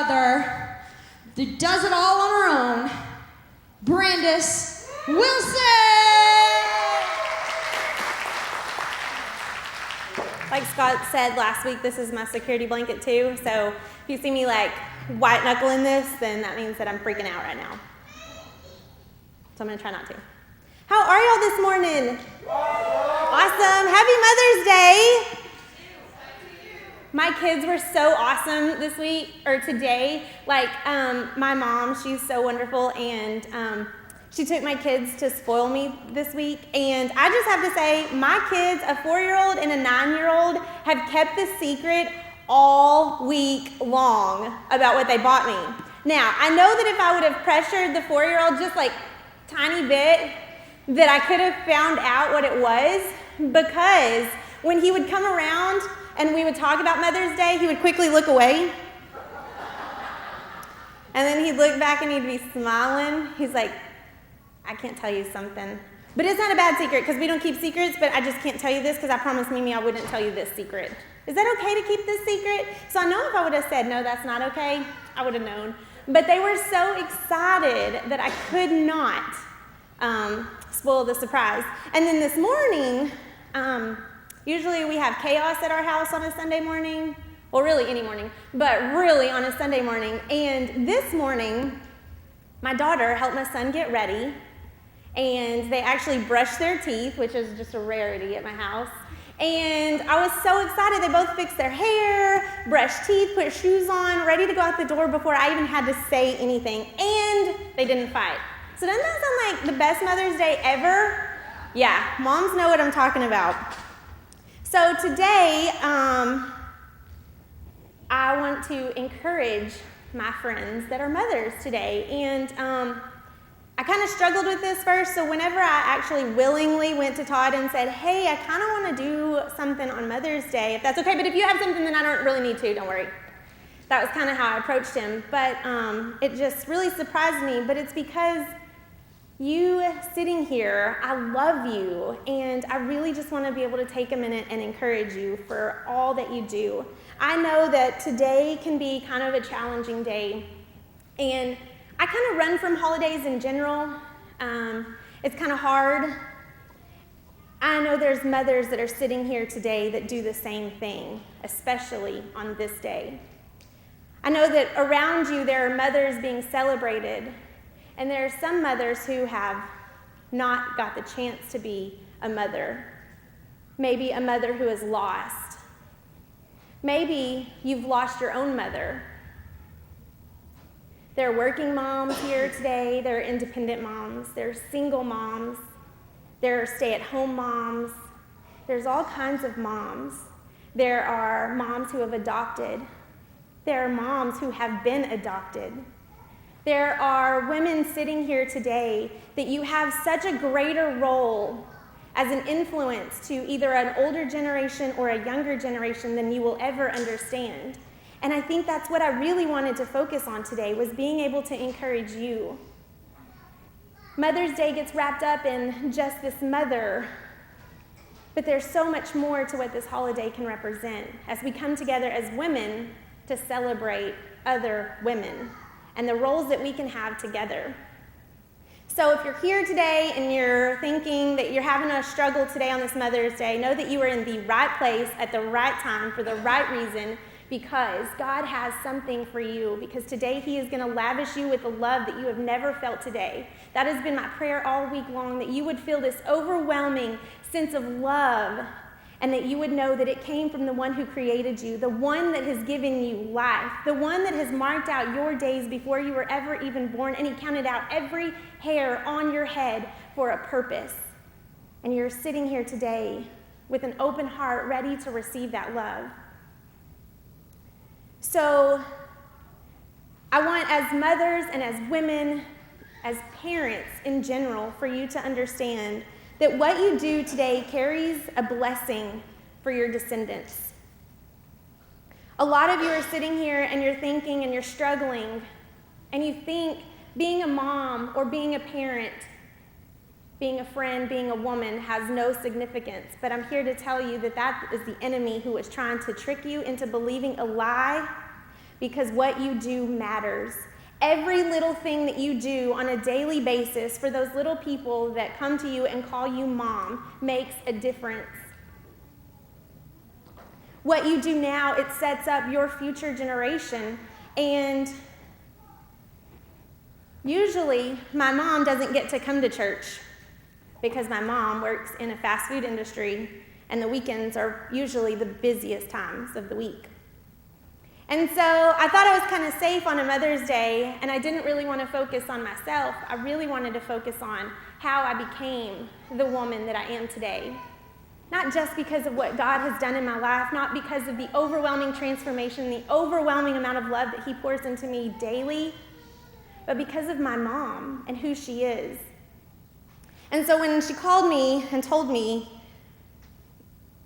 mother that does it all on her own, Brandis Wilson! Like Scott said last week, this is my security blanket too, so if you see me like white knuckling this, then that means that I'm freaking out right now. So I'm gonna try not to. How are y'all this morning? Awesome, happy Mother's Day. My kids were so awesome this week, or today. Like, my mom, she's so wonderful, and she took my kids to spoil me this week. And I just have to say, my kids, a 4-year-old and a 9-year-old, have kept the secret all week long about what they bought me. Now, I know that if I would have pressured the 4-year-old just like tiny bit, that I could have found out what it was, because when he would come around and we would talk about Mother's Day, he would quickly look away. And then he'd look back and he'd be smiling. He's like, I can't tell you something. But it's not a bad secret because we don't keep secrets, but I just can't tell you this because I promised Mimi I wouldn't tell you this secret. Is that okay to keep this secret? So I know if I would have said, no, that's not okay, I would have known. But they were so excited that I could not spoil the surprise. And then this morning, usually we have chaos at our house on a Sunday morning. Well, really any morning, but really on a Sunday morning. And this morning, my daughter helped my son get ready, and they actually brushed their teeth, which is just a rarity at my house. And I was so excited. They both fixed their hair, brushed teeth, put shoes on, ready to go out the door before I even had to say anything. And they didn't fight. So doesn't that sound like the best Mother's Day ever? Yeah, moms know what I'm talking about. So today, I want to encourage my friends that are mothers today. And I kind of struggled with this first, so whenever I actually willingly went to Todd and said, hey, I kind of want to do something on Mother's Day, if that's okay, but if you have something then I don't really need to, don't worry. That was kind of how I approached him, but it just really surprised me, but it's because you sitting here, I love you, and I really just want to be able to take a minute and encourage you for all that you do. I know that today can be kind of a challenging day, and I kind of run from holidays in general. It's kind of hard. I know there's mothers that are sitting here today that do the same thing, especially on this day. I know that around you there are mothers being celebrated, and there are some mothers who have not got the chance to be a mother. Maybe a mother who is lost. Maybe you've lost your own mother. There are working moms here today. There are independent moms. There are single moms. There are stay-at-home moms. There's all kinds of moms. There are moms who have adopted. There are moms who have been adopted. There are women sitting here today that you have such a greater role as an influence to either an older generation or a younger generation than you will ever understand. And I think that's what I really wanted to focus on today, was being able to encourage you. Mother's Day gets wrapped up in just this mother, but there's so much more to what this holiday can represent as we come together as women to celebrate other women and the roles that we can have together. So if you're here today and you're thinking that you're having a struggle today on this Mother's Day, know that you are in the right place at the right time for the right reason, because God has something for you, because today He is going to lavish you with a love that you have never felt today. That has been my prayer all week long, that you would feel this overwhelming sense of love, and that you would know that it came from the one who created you, the one that has given you life, the one that has marked out your days before you were ever even born, and He counted out every hair on your head for a purpose. And you're sitting here today with an open heart, ready to receive that love. So I want, as mothers and as women, as parents in general, for you to understand that what you do today carries a blessing for your descendants. A lot of you are sitting here and you're thinking and you're struggling, and you think being a mom or being a parent, being a friend, being a woman has no significance. But I'm here to tell you that that is the enemy who is trying to trick you into believing a lie because what you do matters. Every little thing that you do on a daily basis for those little people that come to you and call you mom makes a difference. What you do now, it sets up your future generation. And usually, my mom doesn't get to come to church because my mom works in a fast food industry, and the weekends are usually the busiest times of the week. And so I thought I was kind of safe on a Mother's Day, and I didn't really want to focus on myself. I really wanted to focus on how I became the woman that I am today. Not just because of what God has done in my life, not because of the overwhelming transformation, the overwhelming amount of love that he pours into me daily, but because of my mom and who she is. And so when she called me and told me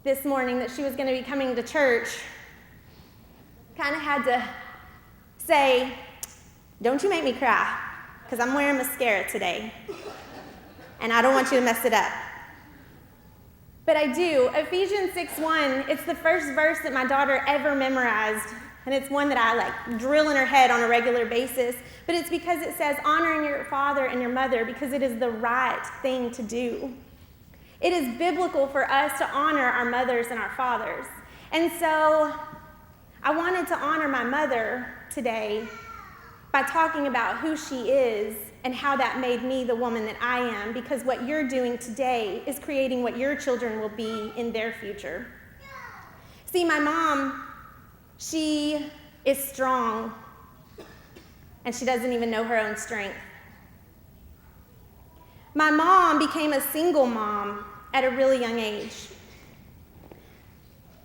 this morning that she was going to be coming to church, kind of had to say, don't you make me cry, because I'm wearing mascara today, and I don't want you to mess it up. But I do. Ephesians 6:1, it's the first verse that my daughter ever memorized, and it's one that I drill in her head on a regular basis, but it's because it says, honoring your father and your mother, because it is the right thing to do. It is biblical for us to honor our mothers and our fathers. And so I wanted to honor my mother today by talking about who she is and how that made me the woman that I am, because what you're doing today is creating what your children will be in their future. See, my mom, she is strong, and she doesn't even know her own strength. My mom became a single mom at a really young age.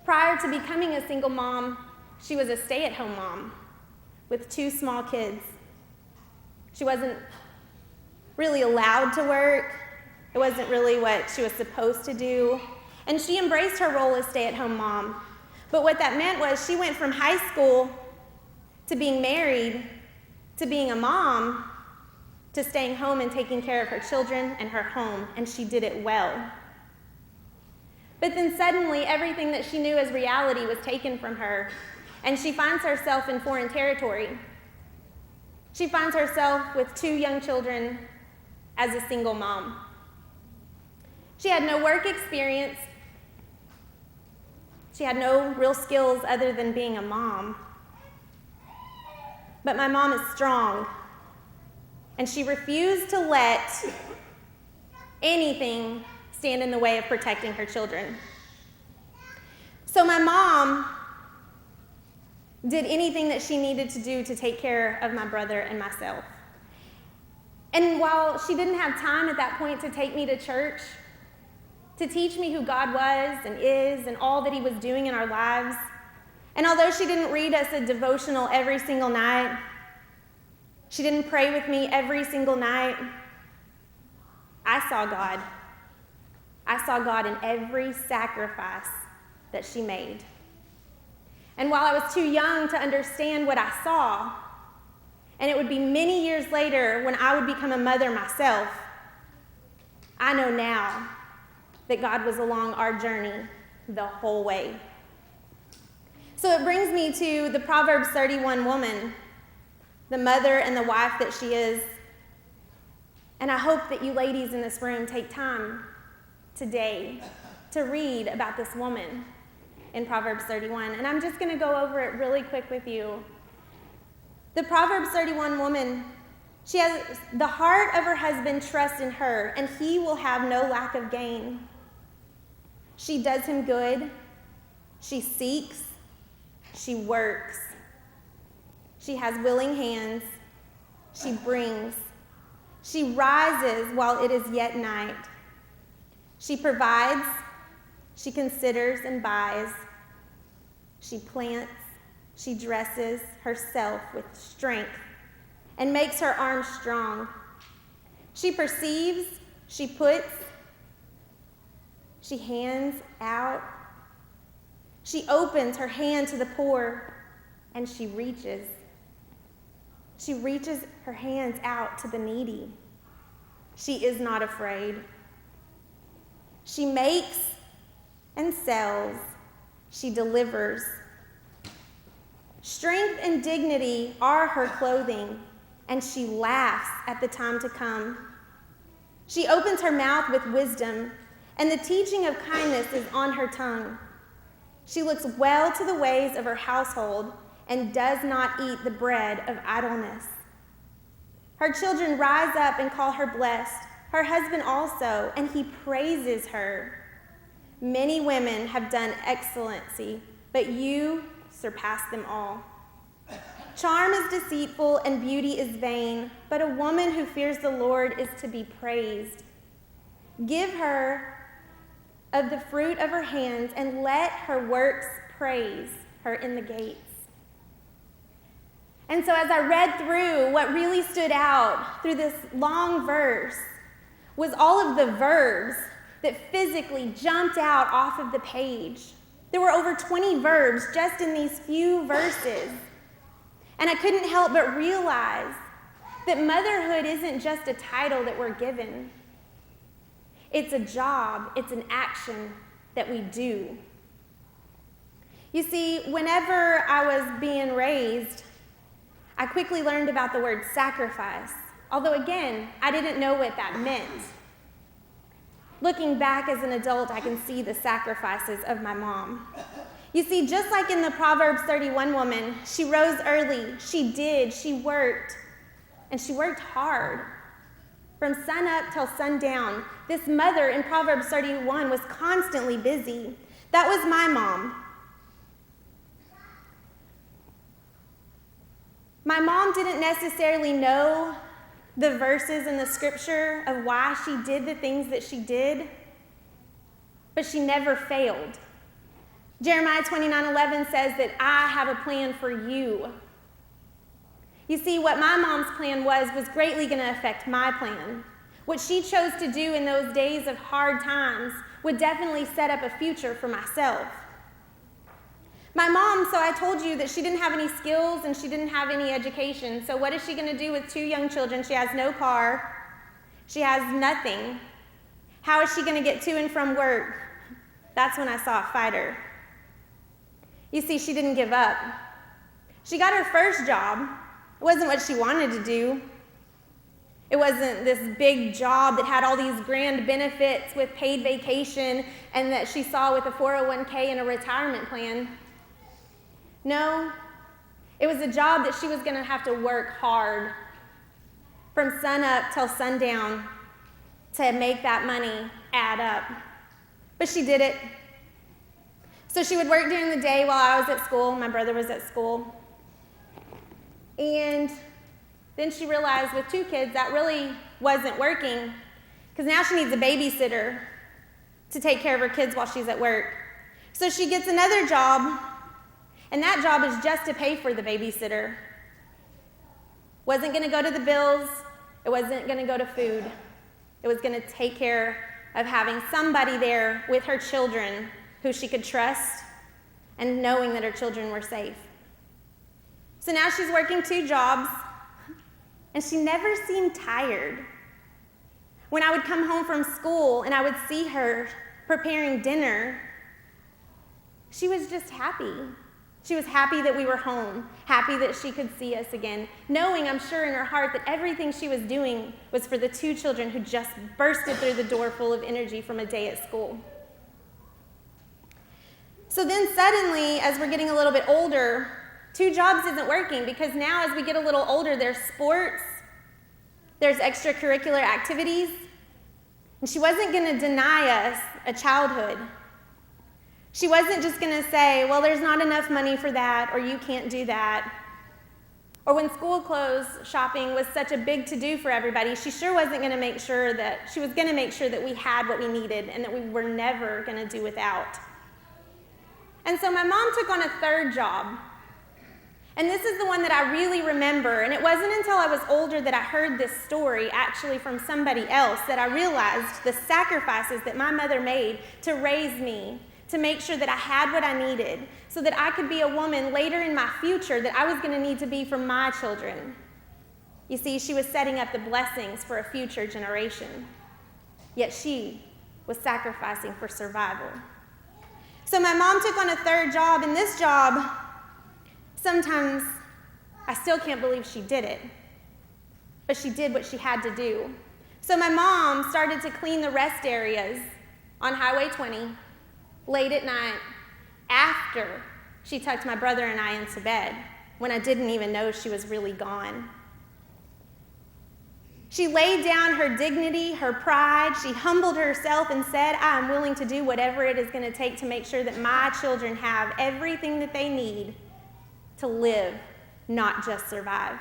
Prior to becoming a single mom, she was a stay-at-home mom with 2 small kids. She wasn't really allowed to work. It wasn't really what she was supposed to do. And she embraced her role as stay-at-home mom. But what that meant was she went from high school to being married to being a mom to staying home and taking care of her children and her home, and she did it well. But then suddenly everything that she knew as reality was taken from her, and she finds herself in foreign territory. She finds herself with 2 young children as a single mom. She had no work experience. She had no real skills other than being a mom. But my mom is strong, and she refused to let anything stand in the way of protecting her children. So my mom did anything that she needed to do to take care of my brother and myself. And while she didn't have time at that point to take me to church, to teach me who God was and is and all that he was doing in our lives, and although she didn't read us a devotional every single night, she didn't pray with me every single night, I saw God. I saw God in every sacrifice that she made. And while I was too young to understand what I saw, and it would be many years later when I would become a mother myself, I know now that God was along our journey the whole way. So it brings me to the Proverbs 31 woman, the mother and the wife that she is. And I hope that you ladies in this room take time today to read about this woman in Proverbs 31. And I'm just going to go over it really quick with you. The Proverbs 31 woman, she has the heart of her husband trusts in her, and he will have no lack of gain. She does him good. She seeks. She works. She has willing hands. She brings. She rises while it is yet night. She provides. She considers and buys. She plants. She dresses herself with strength and makes her arms strong. She perceives. She puts. She hands out. She opens her hand to the poor, and she reaches. She reaches her hands out to the needy. She is not afraid. She makes and sells. She delivers. Strength and dignity are her clothing, and she laughs at the time to come. She opens her mouth with wisdom, and the teaching of kindness is on her tongue. She looks well to the ways of her household and does not eat the bread of idleness. Her children rise up and call her blessed, her husband also, and he praises her. Many women have done excellency, but you surpass them all. Charm is deceitful and beauty is vain, but a woman who fears the Lord is to be praised. Give her of the fruit of her hands, and let her works praise her in the gates. And so as I read through, what really stood out through this long verse was all of the verbs that physically jumped out off of the page. There were over 20 verbs just in these few verses. And I couldn't help but realize that motherhood isn't just a title that we're given. It's a job, it's an action that we do. You see, whenever I was being raised, I quickly learned about the word sacrifice, although again, I didn't know what that meant. Looking back as an adult, I can see the sacrifices of my mom. You see, just like in the Proverbs 31 woman, she rose early, she worked, and she worked hard. From sun up till sundown, this mother in Proverbs 31 was constantly busy. That was my mom. My mom didn't necessarily know the verses in the scripture of why she did the things that she did, but she never failed. Jeremiah 29:11 says that I have a plan for you. You see, what my mom's plan was greatly going to affect my plan. What she chose to do in those days of hard times would definitely set up a future for myself. My mom, so I told you that she didn't have any skills and she didn't have any education. So what is she going to do with 2 young children? She has no car. She has nothing. How is she going to get to and from work? That's when I saw a fighter. You see, she didn't give up. She got her first job. It wasn't what she wanted to do. It wasn't this big job that had all these grand benefits with paid vacation and that she saw with a 401k and a retirement plan. No, it was a job that she was going to have to work hard from sun up till sundown to make that money add up. But she did it. So she would work during the day while I was at school. My brother was at school. And then she realized with 2 kids that really wasn't working because now she needs a babysitter to take care of her kids while she's at work. So she gets another job, and that job is just to pay for the babysitter. Wasn't going to go to the bills. It wasn't going to go to food. It was going to take care of having somebody there with her children who she could trust and knowing that her children were safe. So now she's working 2 jobs, and she never seemed tired. When I would come home from school and I would see her preparing dinner, she was just happy. She was happy that we were home, happy that she could see us again, knowing, I'm sure in her heart, that everything she was doing was for the 2 children who just bursted through the door full of energy from a day at school. So then suddenly, as we're getting a little bit older, 2 jobs isn't working because now as we get a little older, there's sports, there's extracurricular activities, and she wasn't going to deny us a childhood. She wasn't just going to say, well, there's not enough money for that, or you can't do that. Or when school clothes shopping was such a big to-do for everybody, she sure wasn't going to make sure that, she was going to make sure that we had what we needed and that we were never going to do without. And so my mom took on a 3rd job. And this is the one that I really remember. And it wasn't until I was older that I heard this story actually from somebody else that I realized the sacrifices that my mother made to raise me, to make sure that I had what I needed so that I could be a woman later in my future that I was going to need to be for my children. You see, she was setting up the blessings for a future generation. Yet she was sacrificing for survival. So my mom took on a 3rd job, and this job, sometimes I still can't believe she did it. But she did what she had to do. So my mom started to clean the rest areas on Highway 20 late at night after she tucked my brother and I into bed when I didn't even know she was really gone. She laid down her dignity, her pride. She humbled herself and said, I am willing to do whatever it is going to take to make sure that my children have everything that they need to live, not just survive.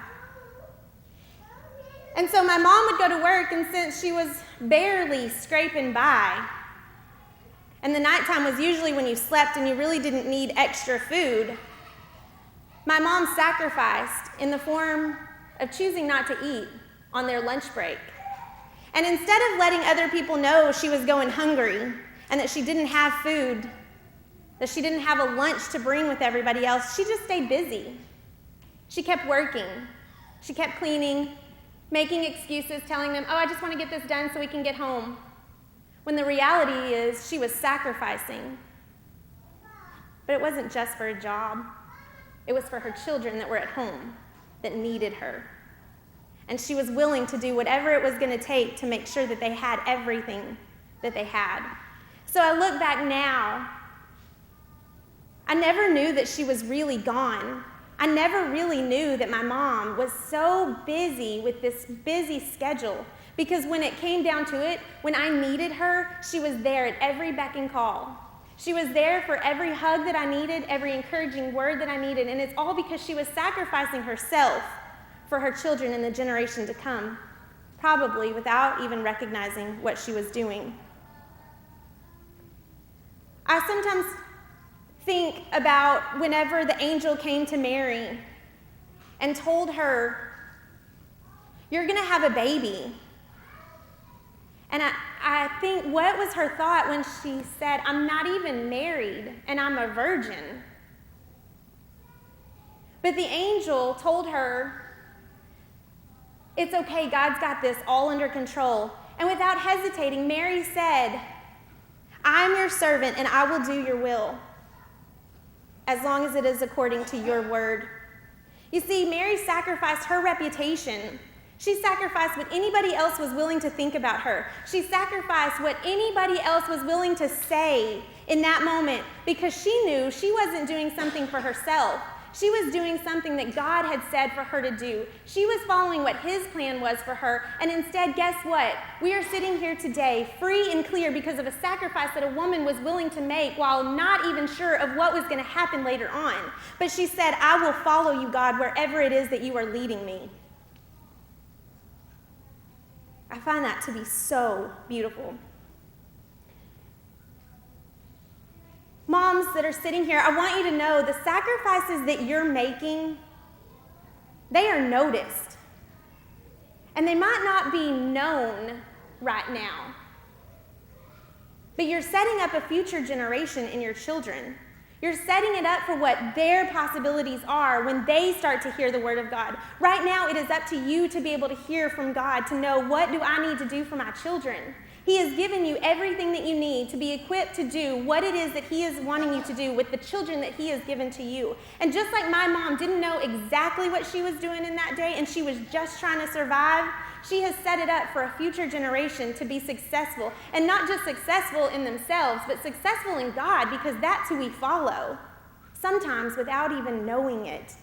And so my mom would go to work, and since she was barely scraping by, and the nighttime was usually when you slept and you really didn't need extra food, my mom sacrificed in the form of choosing not to eat on their lunch break. And instead of letting other people know she was going hungry and that she didn't have food, that she didn't have a lunch to bring with everybody else, she just stayed busy. She kept working. She kept cleaning, making excuses, telling them, oh, I just want to get this done so we can get home. When the reality is she was sacrificing. But it wasn't just for a job. It was for her children that were at home that needed her. And she was willing to do whatever it was going to take to make sure that they had everything that they had. So I look back now. I never knew that she was really gone. I never really knew that my mom was so busy with this busy schedule, because when it came down to it, when I needed her, she was there at every beck and call. She was there for every hug that I needed, every encouraging word that I needed, and it's all because she was sacrificing herself for her children in the generation to come, probably without even recognizing what she was doing. I sometimes think about whenever the angel came to Mary and told her, you're going to have a baby. And I think, what was her thought when she said, I'm not even married and I'm a virgin? But the angel told her, it's okay, God's got this all under control. And without hesitating, Mary said, I'm your servant and I will do your will, as long as it is according to your word. You see, Mary sacrificed her reputation. She sacrificed what anybody else was willing to think about her. She sacrificed what anybody else was willing to say in that moment, because she knew she wasn't doing something for herself. She was doing something that God had said for her to do. She was following what his plan was for her. And instead, guess what? We are sitting here today free and clear because of a sacrifice that a woman was willing to make while not even sure of what was going to happen later on. But she said, I will follow you, God, wherever it is that you are leading me. I find that to be so beautiful. Moms that are sitting here, I want you to know the sacrifices that you're making, they are noticed. And they might not be known right now. But you're setting up a future generation in your children. You're setting it up for what their possibilities are when they start to hear the word of God. Right now, it is up to you to be able to hear from God, to know, what do I need to do for my children? He has given you everything that you need to be equipped to do what it is that he is wanting you to do with the children that he has given to you. And just like my mom didn't know exactly what she was doing in that day, and she was just trying to survive, she has set it up for a future generation to be successful. And not just successful in themselves, but successful in God, because that's who we follow. Sometimes without even knowing it.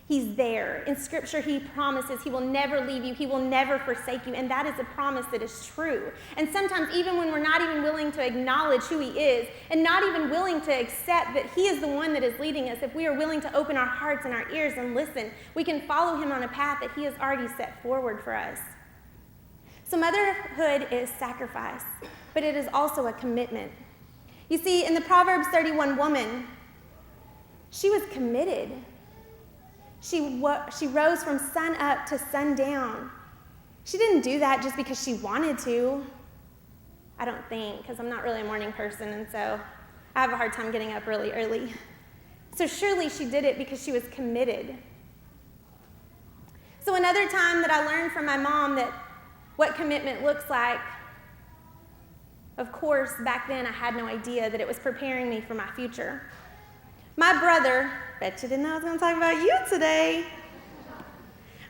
He's there. In Scripture, he promises he will never leave you. He will never forsake you. And that is a promise that is true. And sometimes, even when we're not even willing to acknowledge who he is and not even willing to accept that he is the one that is leading us, if we are willing to open our hearts and our ears and listen, we can follow him on a path that he has already set forward for us. So motherhood is sacrifice, but it is also a commitment. You see, in the Proverbs 31 woman, she was committed. She rose from sun up to sundown. She didn't do that just because she wanted to. I don't think, because I'm not really a morning person, and so I have a hard time getting up really early. So surely she did it because she was committed. So another time that I learned from my mom that what commitment looks like, of course, back then I had no idea that it was preparing me for my future. My brother Bet you didn't know I was going to talk about you today.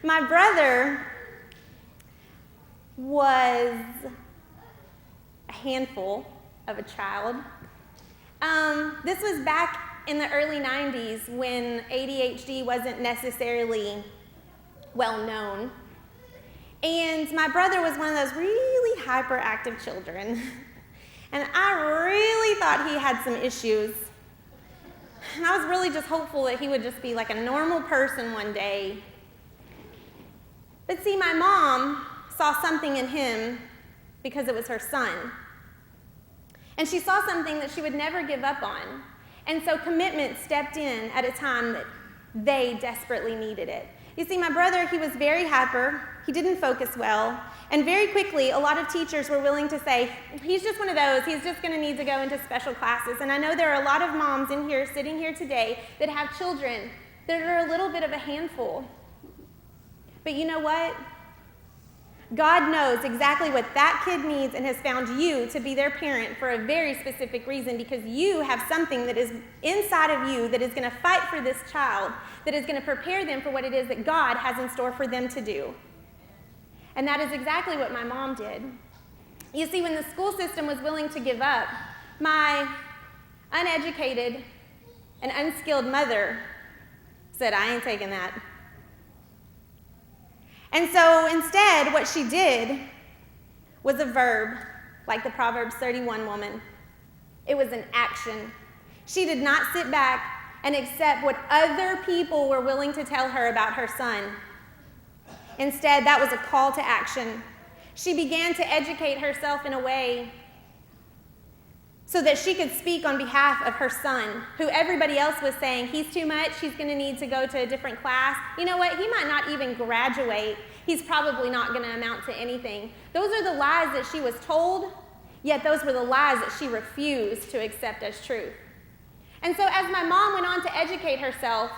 My brother was a handful of a child. This was back in the early 90s when ADHD wasn't necessarily well known. And my brother was one of those really hyperactive children. And I really thought he had some issues. And I was really just hopeful that he would just be like a normal person one day. But see, my mom saw something in him because it was her son. And she saw something that she would never give up on. And so commitment stepped in at a time that they desperately needed it. You see, my brother, he was very hyper. He didn't focus well. And very quickly, a lot of teachers were willing to say, he's just one of those. He's just going to need to go into special classes. And I know there are a lot of moms in here, sitting here today, that have children that are a little bit of a handful. But you know what? God knows exactly what that kid needs and has found you to be their parent for a very specific reason, because you have something that is inside of you that is going to fight for this child, that is going to prepare them for what it is that God has in store for them to do. And that is exactly what my mom did. You see, when the school system was willing to give up, my uneducated and unskilled mother said, I ain't taking that. And so instead, what she did was a verb, like the Proverbs 31 woman. It was an action. She did not sit back and accept what other people were willing to tell her about her son. Instead, that was a call to action. She began to educate herself in a way so that she could speak on behalf of her son, who everybody else was saying, he's too much, he's going to need to go to a different class. You know what? He might not even graduate. He's probably not going to amount to anything. Those are the lies that she was told, yet those were the lies that she refused to accept as truth. And so as my mom went on to educate herself,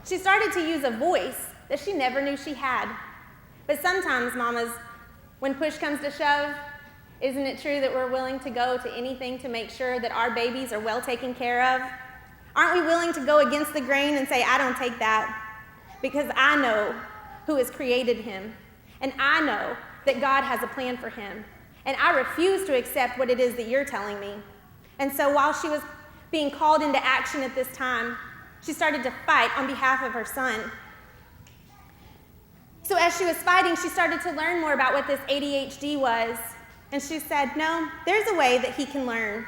she started to use a voice that she never knew she had. But sometimes, mamas, when push comes to shove, isn't it true that we're willing to go to anything to make sure that our babies are well taken care of? Aren't we willing to go against the grain and say, I don't take that, because I know who has created him, and I know that God has a plan for him, and I refuse to accept what it is that you're telling me. And so while she was being called into action at this time, she started to fight on behalf of her son. So as she was fighting, she started to learn more about what this ADHD was. And she said, no, there's a way that he can learn.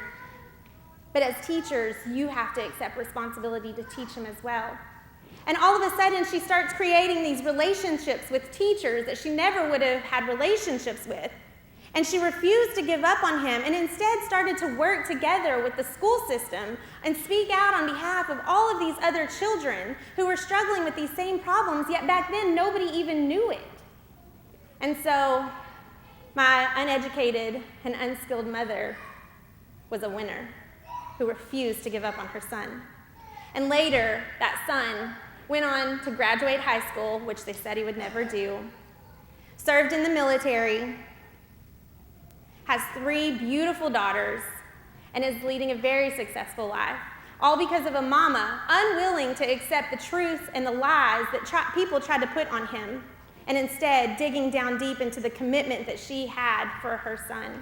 But as teachers, you have to accept responsibility to teach him as well. And all of a sudden, she starts creating these relationships with teachers that she never would have had relationships with. And she refused to give up on him and instead started to work together with the school system and speak out on behalf of all of these other children who were struggling with these same problems, yet back then nobody even knew it. And so my uneducated and unskilled mother was a winner who refused to give up on her son. And later, that son went on to graduate high school, which they said he would never do, served in the military, has 3 beautiful daughters, and is leading a very successful life, all because of a mama unwilling to accept the truth and the lies that people tried to put on him, and instead digging down deep into the commitment that she had for her son.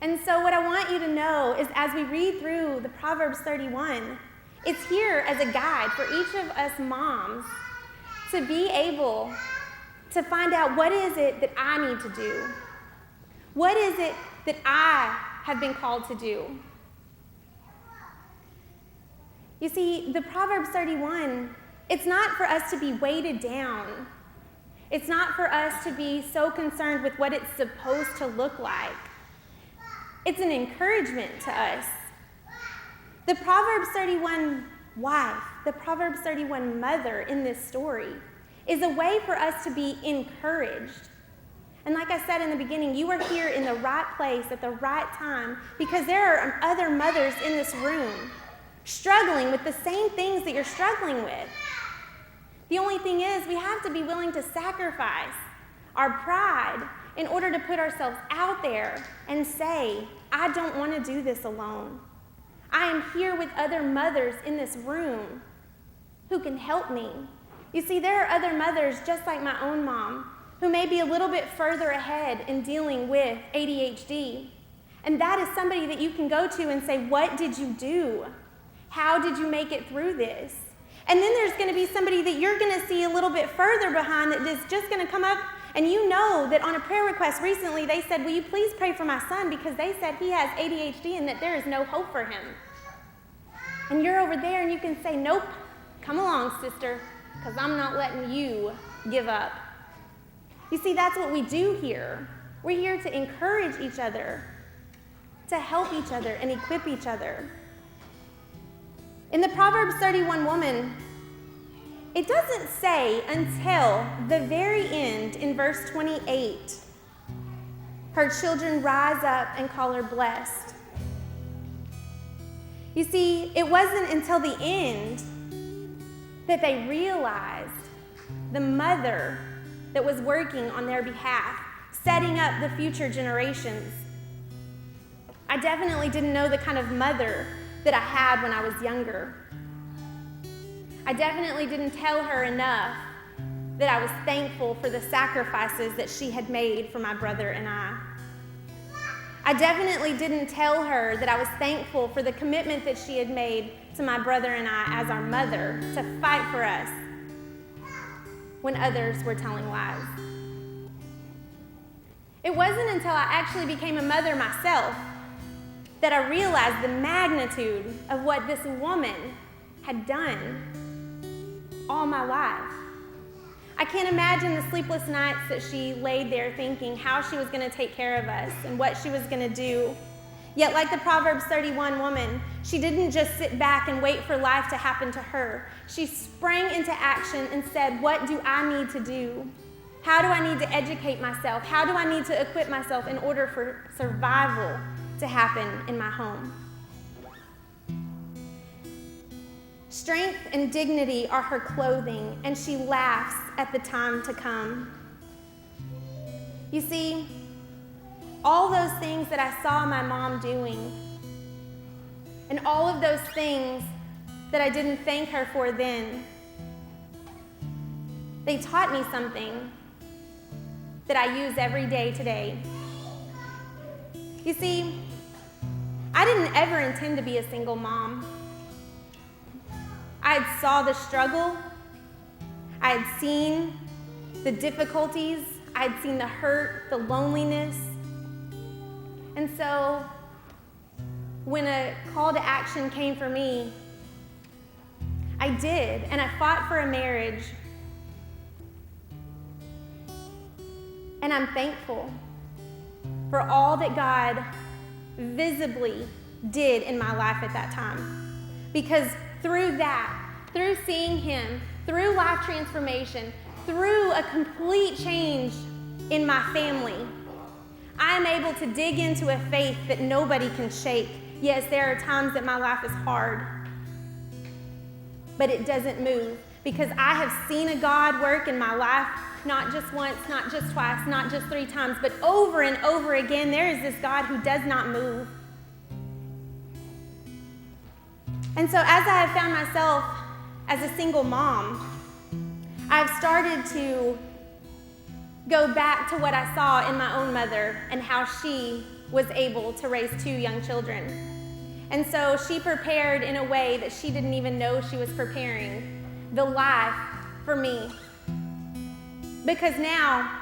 And so what I want you to know is, as we read through the Proverbs 31, it's here as a guide for each of us moms to be able to find out, what is it that I need to do? What is it that I have been called to do? You see, the Proverbs 31, it's not for us to be weighted down. It's not for us to be so concerned with what it's supposed to look like. It's an encouragement to us. The Proverbs 31 wife, the Proverbs 31 mother in this story is a way for us to be encouraged. And like I said in the beginning, you are here in the right place at the right time, because there are other mothers in this room struggling with the same things that you're struggling with. The only thing is, we have to be willing to sacrifice our pride in order to put ourselves out there and say, I don't want to do this alone. I am here with other mothers in this room who can help me. You see, there are other mothers just like my own mom who may be a little bit further ahead in dealing with ADHD. And that is somebody that you can go to and say, what did you do? How did you make it through this? And then there's going to be somebody that you're going to see a little bit further behind that is just going to come up, and you know that on a prayer request recently they said, will you please pray for my son because they said he has ADHD and that there is no hope for him. And you're over there and you can say, nope, come along, sister, because I'm not letting you give up. You see, that's what we do here. We're here to encourage each other, to help each other and equip each other. In the Proverbs 31 woman, it doesn't say until the very end in verse 28, her children rise up and call her blessed. You see, it wasn't until the end that they realized the mother that was working on their behalf, setting up the future generations. I definitely didn't know the kind of mother that I had when I was younger. I definitely didn't tell her enough that I was thankful for the sacrifices that she had made for my brother and I. I definitely didn't tell her that I was thankful for the commitment that she had made to my brother and I as our mother to fight for us when others were telling lies. It wasn't until I actually became a mother myself that I realized the magnitude of what this woman had done all my life. I can't imagine the sleepless nights that she laid there thinking how she was going to take care of us and what she was going to do. Yet, like the Proverbs 31 woman, she didn't just sit back and wait for life to happen to her. She sprang into action and said, what do I need to do? How do I need to educate myself? How do I need to equip myself in order for survival to happen in my home? Strength and dignity are her clothing, and she laughs at the time to come. You see, all those things that I saw my mom doing, and all of those things that I didn't thank her for then, they taught me something that I use every day today. You see, I didn't ever intend to be a single mom. I had saw the struggle. I had seen the difficulties. I had seen the hurt, the loneliness. And so when a call to action came for me, I did, and I fought for a marriage. And I'm thankful for all that God visibly did in my life at that time. Because through that, through seeing Him, through life transformation, through a complete change in my family, I am able to dig into a faith that nobody can shake. Yes, there are times that my life is hard, but it doesn't move because I have seen a God work in my life, not just once, not just twice, not just 3 times, but over and over again. There is this God who does not move. And so as I have found myself as a single mom, I've started to go back to what I saw in my own mother and how she was able to raise 2 young children. And so she prepared in a way that she didn't even know she was preparing the life for me. Because now,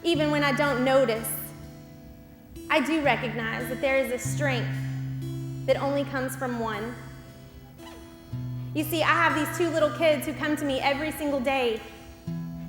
even when I don't notice, I do recognize that there is a strength that only comes from one. You see, I have these 2 little kids who come to me every single day,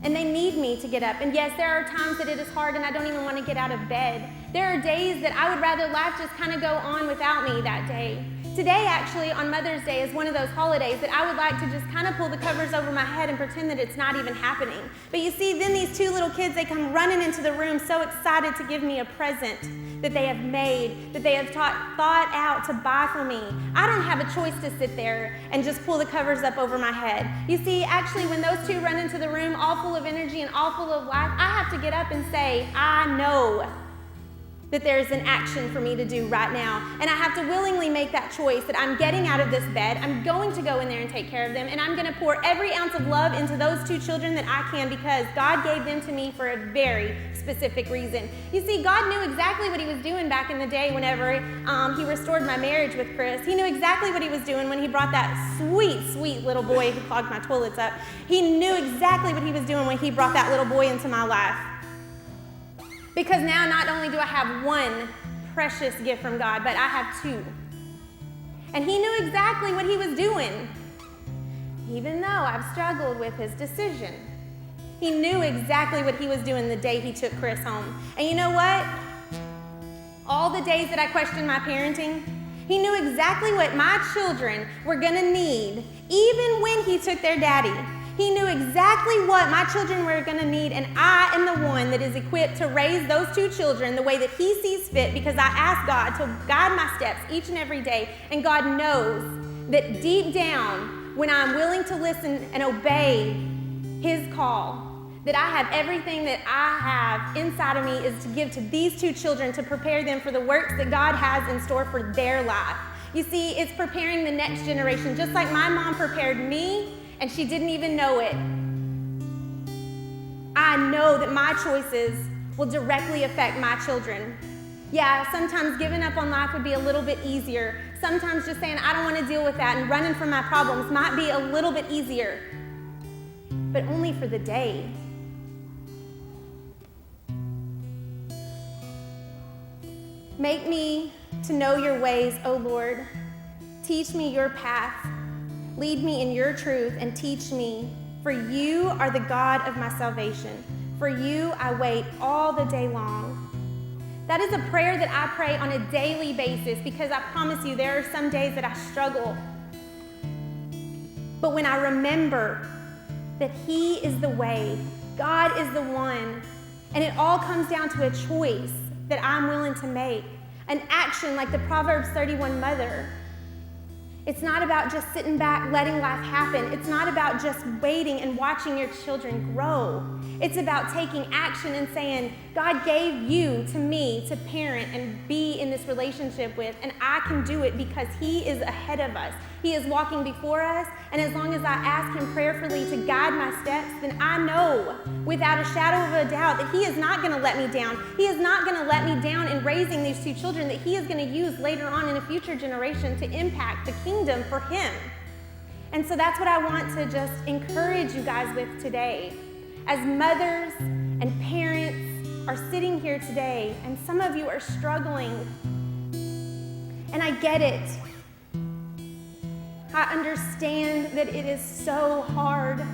and they need me to get up. And yes, there are times that it is hard and I don't even want to get out of bed. There are days that I would rather life just kind of go on without me that day. Today, actually, on Mother's Day, is one of those holidays that I would like to just kind of pull the covers over my head and pretend that it's not even happening. But you see, then these 2 little kids, they come running into the room so excited to give me a present that they have made, that they have thought out to buy for me. I don't have a choice to sit there and just pull the covers up over my head. You see, actually, when those 2 run into the room all full of energy and all full of life, I have to get up and say, I know that there's an action for me to do right now. And I have to willingly make that choice that I'm getting out of this bed, I'm going to go in there and take care of them, and I'm going to pour every ounce of love into those 2 children that I can, because God gave them to me for a very specific reason. You see, God knew exactly what he was doing back in the day whenever he restored my marriage with Chris. He knew exactly what he was doing when he brought that sweet, sweet little boy who clogged my toilets up. He knew exactly what he was doing when he brought that little boy into my life. Because now not only do I have one precious gift from God, but I have 2. And he knew exactly what he was doing, even though I've struggled with his decision. He knew exactly what he was doing the day he took Chris home. And you know what? All the days that I questioned my parenting, he knew exactly what my children were going to need, even when he took their daddy. He knew exactly what my children were going to need, and I am the one that is equipped to raise those 2 children the way that he sees fit, because I ask God to guide my steps each and every day. And God knows that deep down, when I'm willing to listen and obey his call, that I have everything that I have inside of me is to give to these 2 children to prepare them for the works that God has in store for their life. You see, it's preparing the next generation, just like my mom prepared me, and she didn't even know it. I know that my choices will directly affect my children. Yeah, sometimes giving up on life would be a little bit easier. Sometimes just saying, I don't want to deal with that, and running from my problems might be a little bit easier, but only for the day. Make me to know your ways, O Lord. Teach me your path. Lead me in your truth and teach me, for you are the God of my salvation. For you I wait all the day long. That is a prayer that I pray on a daily basis, because I promise you there are some days that I struggle. But when I remember that he is the way, God is the one, and it all comes down to a choice that I'm willing to make, an action like the Proverbs 31 mother. It's not about just sitting back, letting life happen. It's not about just waiting and watching your children grow. It's about taking action and saying, God gave you to me to parent and be in this relationship with, and I can do it because he is ahead of us. He is walking before us, and as long as I ask him prayerfully to guide my steps, then I know without a shadow of a doubt that he is not going to let me down. He is not going to let me down in raising these 2 children that he is going to use later on in a future generation to impact the kingdom for him. And so that's what I want to just encourage you guys with today. As mothers and parents are sitting here today, and some of you are struggling, and I get it. I understand that it is so hard.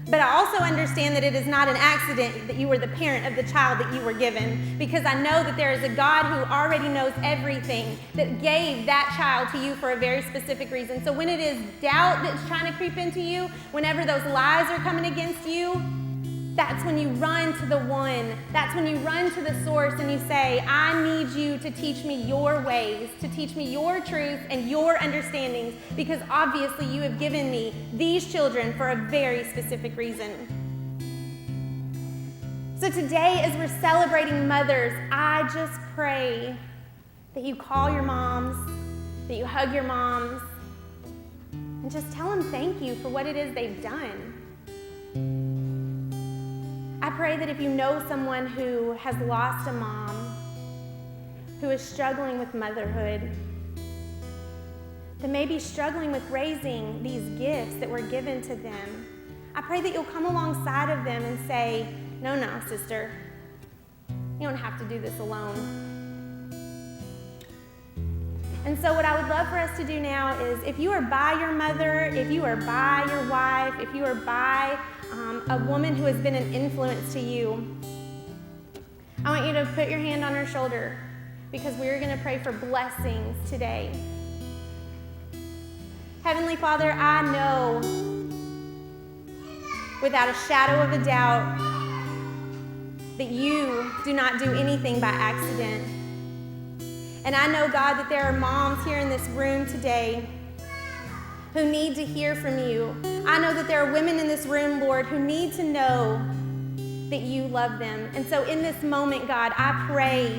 But I also understand that it is not an accident that you were the parent of the child that you were given, because I know that there is a God who already knows everything, that gave that child to you for a very specific reason. So when it is doubt that's trying to creep into you, whenever those lies are coming against you, that's when you run to the one. That's when you run to the source and you say, I need you to teach me your ways, to teach me your truth and your understandings, because obviously you have given me these children for a very specific reason. So today, as we're celebrating mothers, I just pray that you call your moms, that you hug your moms, and just tell them thank you for what it is they've done. I pray that if you know someone who has lost a mom, who is struggling with motherhood, that may be struggling with raising these gifts that were given to them, I pray that you'll come alongside of them and say, no, sister, you don't have to do this alone. And so what I would love for us to do now is, if you are by your mother, if you are by your wife, if you are by a woman who has been an influence to you, I want you to put your hand on her shoulder, because we're going to pray for blessings today. Heavenly Father, I know without a shadow of a doubt that you do not do anything by accident. And I know, God, that there are moms here in this room today who need to hear from you. I know that there are women in this room, Lord, who need to know that you love them. And so in this moment, God, I pray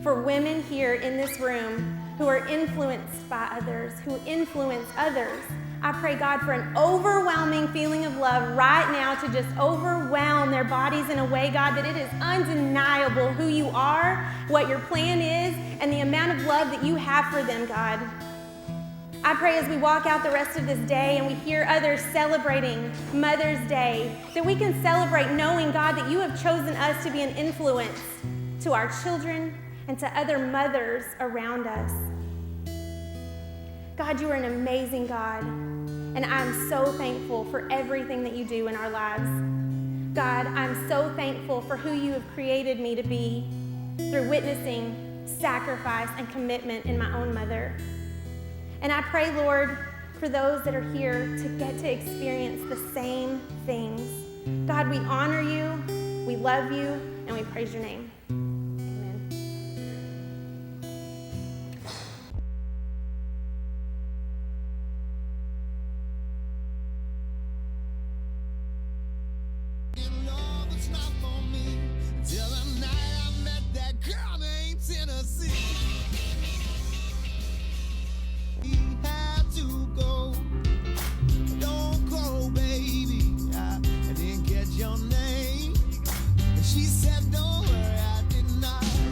for women here in this room who are influenced by others, who influence others. I pray, God, for an overwhelming feeling of love right now to just overwhelm their bodies in a way, God, that it is undeniable who you are, what your plan is, and the amount of love that you have for them, God. I pray as we walk out the rest of this day and we hear others celebrating Mother's Day, that we can celebrate knowing, God, that you have chosen us to be an influence to our children and to other mothers around us. God, you are an amazing God, and I'm so thankful for everything that you do in our lives. God, I'm so thankful for who you have created me to be through witnessing, sacrifice, and commitment in my own mother. And I pray, Lord, for those that are here to get to experience the same things. God, we honor you, we love you, and we praise your name. In your